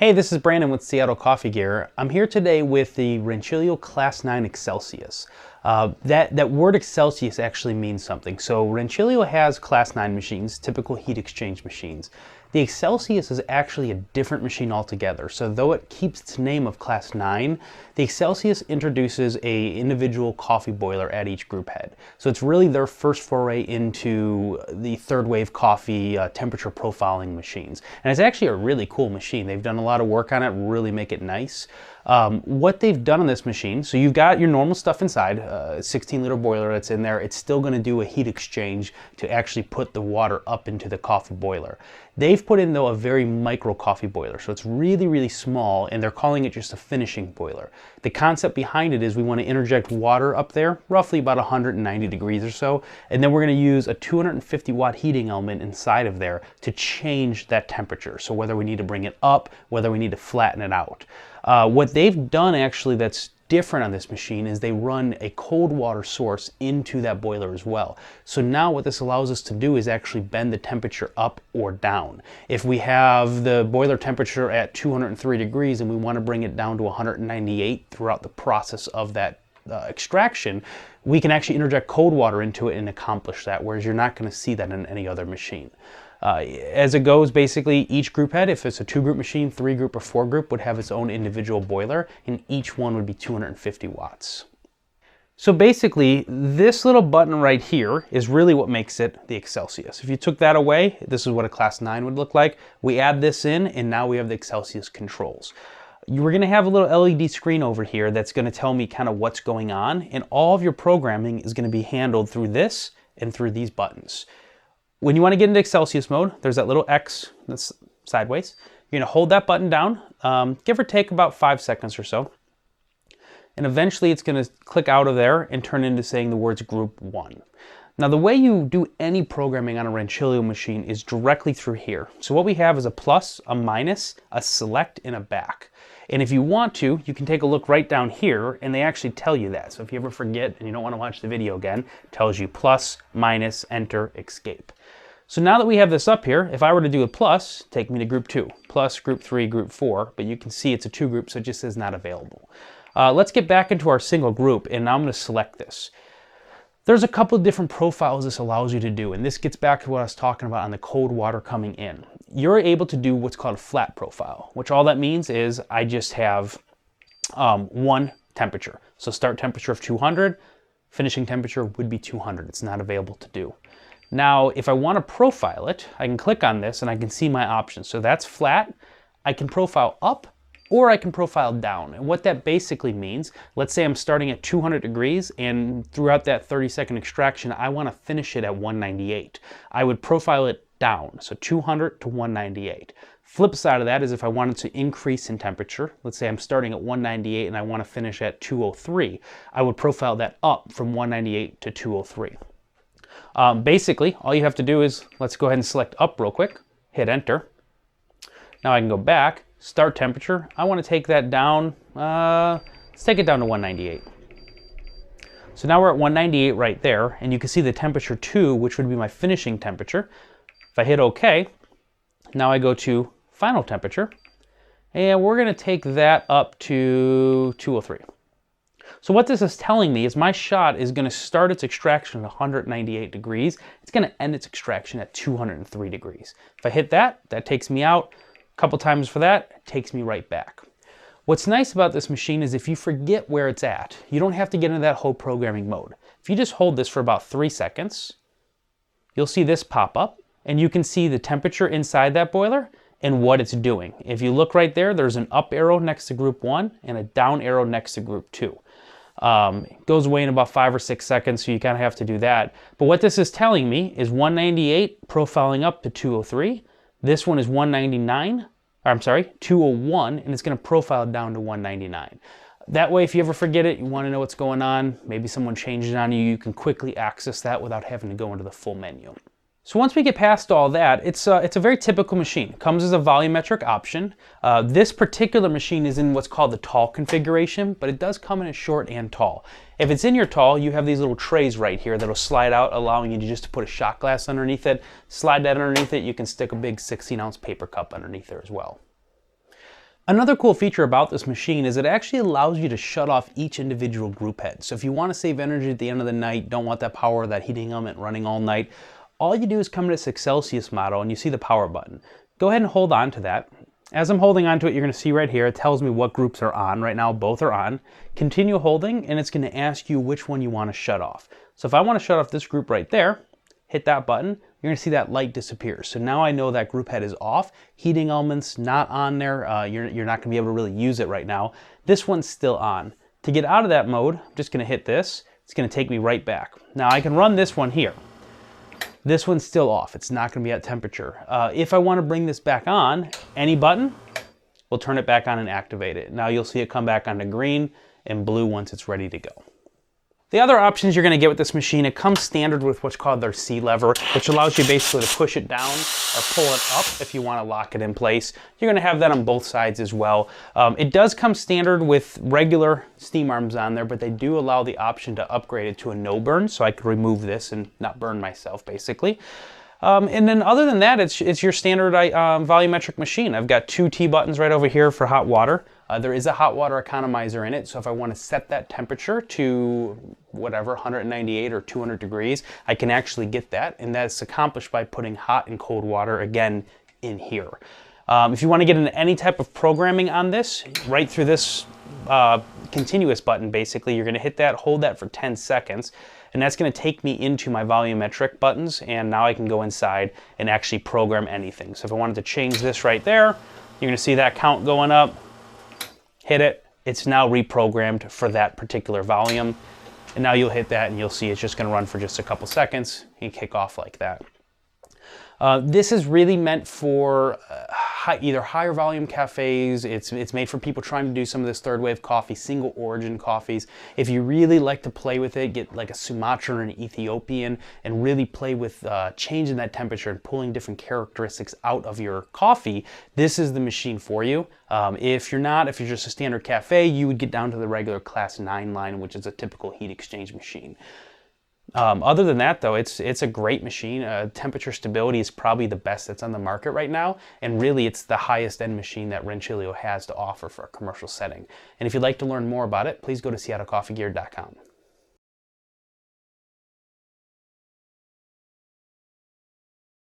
Hey, this is Brandon with Seattle Coffee Gear. I'm here today with the Rancilio Classe 9 Xcelsius. That word Xcelsius actually means something. So Rancilio has Class 9 machines, typical heat exchange machines. The Xcelsius is actually a different machine altogether. So though it keeps its name of Class 9, the Xcelsius introduces a individual coffee boiler at each group head. So it's really their first foray into the third wave coffee temperature profiling machines. And it's actually a really cool machine. They've done a lot of work on it, really make it nice. What they've done on this machine, so you've got your normal stuff inside, a 16-liter boiler that's in there. It's still going to do a heat exchange to actually put the water up into the coffee boiler. They've put in, though, a very micro coffee boiler, so it's really, really small, and they're calling it just a finishing boiler. The concept behind it is we want to interject water up there, roughly about 190 degrees or so, and then we're going to use a 250 watt heating element inside of there to change that temperature. So whether we need to bring it up, whether we need to flatten it out. What they've done actually that's different on this machine is they run a cold water source into that boiler as well. So now what this allows us to do is actually bend the temperature up or down. If we have the boiler temperature at 203 degrees and we want to bring it down to 198 throughout the process of that extraction, we can actually interject cold water into it and accomplish that, whereas you're not going to see that in any other machine. As it goes, basically each group head, if it's a 2-group machine, 3-group or 4-group, would have its own individual boiler, and each one would be 250 watts. So basically, this little button right here is really what makes it the Xcelsius. If you took that away, this is what a Class 9 would look like. We add this in, and now we have the Xcelsius controls. You're going to have a little LED screen over here that's going to tell me kind of what's going on, and all of your programming is going to be handled through this and through these buttons. When you want to get into Xcelsius mode, there's that little X that's sideways. You're going to hold that button down, give or take about 5 seconds or so. And eventually it's going to click out of there and turn into saying the words Group 1. Now the way you do any programming on a Rancilio machine is directly through here. So what we have is a plus, a minus, a select, and a back. And if you want to, you can take a look right down here and they actually tell you that. So if you ever forget and you don't want to watch the video again, it tells you plus, minus, enter, escape. So now that we have this up here, if I were to do a plus, take me to group 2, plus group 3, group 4, but you can see it's a 2-group, so it just says not available. Let's get back into our single group, and now I'm going to select this. There's a couple of different profiles this allows you to do, and this gets back to what I was talking about on the cold water coming in. You're able to do what's called a flat profile, which all that means is I just have one temperature. So start temperature of 200, finishing temperature would be 200. It's not available to do. Now, if I want to profile it, I can click on this and I can see my options. So that's flat. I can profile up or I can profile down. And what that basically means, let's say I'm starting at 200 degrees and throughout that 30-second extraction, I want to finish it at 198. I would profile it down, so 200 to 198. Flip side of that is if I wanted to increase in temperature, let's say I'm starting at 198 and I want to finish at 203, I would profile that up from 198 to 203. Basically, all you have to do is, let's go ahead and select up real quick, hit enter. Now I can go back, start temperature. I want to take that down, let's take it down to 198. So now we're at 198 right there, and you can see the temperature 2, which would be my finishing temperature. If I hit OK, now I go to final temperature, and we're going to take that up to 203. So what this is telling me is my shot is going to start its extraction at 198 degrees. It's going to end its extraction at 203 degrees. If I hit that, that takes me out. A couple times for that, it takes me right back. What's nice about this machine is if you forget where it's at, you don't have to get into that whole programming mode. If you just hold this for about 3 seconds, you'll see this pop up, and you can see the temperature inside that boiler and what it's doing. If you look right there, there's an up arrow next to group 1 and a down arrow next to group 2. It goes away in about 5 or 6 seconds, so you kind of have to do that. But what this is telling me is 198 profiling up to 203. This one is 201, and it's going to profile down to 199. That way, if you ever forget it, you want to know what's going on, maybe someone changed it on you, you can quickly access that without having to go into the full menu. So once we get past all that, it's a very typical machine. It comes as a volumetric option. This particular machine is in what's called the tall configuration, but it does come in a short and tall. If it's in your tall, you have these little trays right here that'll slide out, allowing you to just put a shot glass underneath it. Slide that underneath it, you can stick a big 16-ounce paper cup underneath there as well. Another cool feature about this machine is it actually allows you to shut off each individual group head. So if you want to save energy at the end of the night, don't want that power, that heating element running all night, all you do is come to this Xcelsius model and you see the power button. Go ahead and hold on to that. As I'm holding on to it, you're going to see right here, it tells me what groups are on. Right now, both are on. Continue holding, and it's going to ask you which one you want to shut off. So if I want to shut off this group right there, hit that button, you're going to see that light disappear. So now I know that group head is off. Heating elements not on there. You're not going to be able to really use it right now. This one's still on. To get out of that mode, I'm just going to hit this. It's going to take me right back. Now I can run this one here. This one's still off. It's not going to be at temperature. If I want to bring this back on, any button will turn it back on and activate it. Now you'll see it come back onto green and blue once it's ready to go. The other options you're going to get with this machine, it comes standard with what's called their C lever, which allows you basically to push it down or pull it up if you want to lock it in place. You're going to have that on both sides as well. It does come standard with regular steam arms on there, but they do allow the option to upgrade it to a no burn, so I could remove this and not burn myself basically. And then other than that, it's your standard volumetric machine. I've got two T buttons right over here for hot water. There is a hot water economizer in it, so if I want to set that temperature to whatever, 198 or 200 degrees, I can actually get that, and that's accomplished by putting hot and cold water, again, in here. If you want to get into any type of programming on this, right through this continuous button, basically, you're going to hit that, hold that for 10 seconds, and that's going to take me into my volumetric buttons, and now I can go inside and actually program anything. So if I wanted to change this right there, you're going to see that count going up. Hit it, it's now reprogrammed for that particular volume. And now you'll hit that and you'll see it's just gonna run for just a couple seconds and kick off like that. This is really meant for either higher volume cafes. It's made for people trying to do some of this third wave coffee, single origin coffees. If you really like to play with it, get like a Sumatran or an Ethiopian and really play with changing that temperature and pulling different characteristics out of your coffee, this is the machine for you. If you're just a standard cafe, you would get down to the regular Class 9 line, which is a typical heat exchange machine. Other than that, though, it's a great machine. Temperature stability is probably the best that's on the market right now, and really it's the highest end machine that Rancilio has to offer for a commercial setting. And if you'd like to learn more about it, please go to SeattleCoffeeGear.com.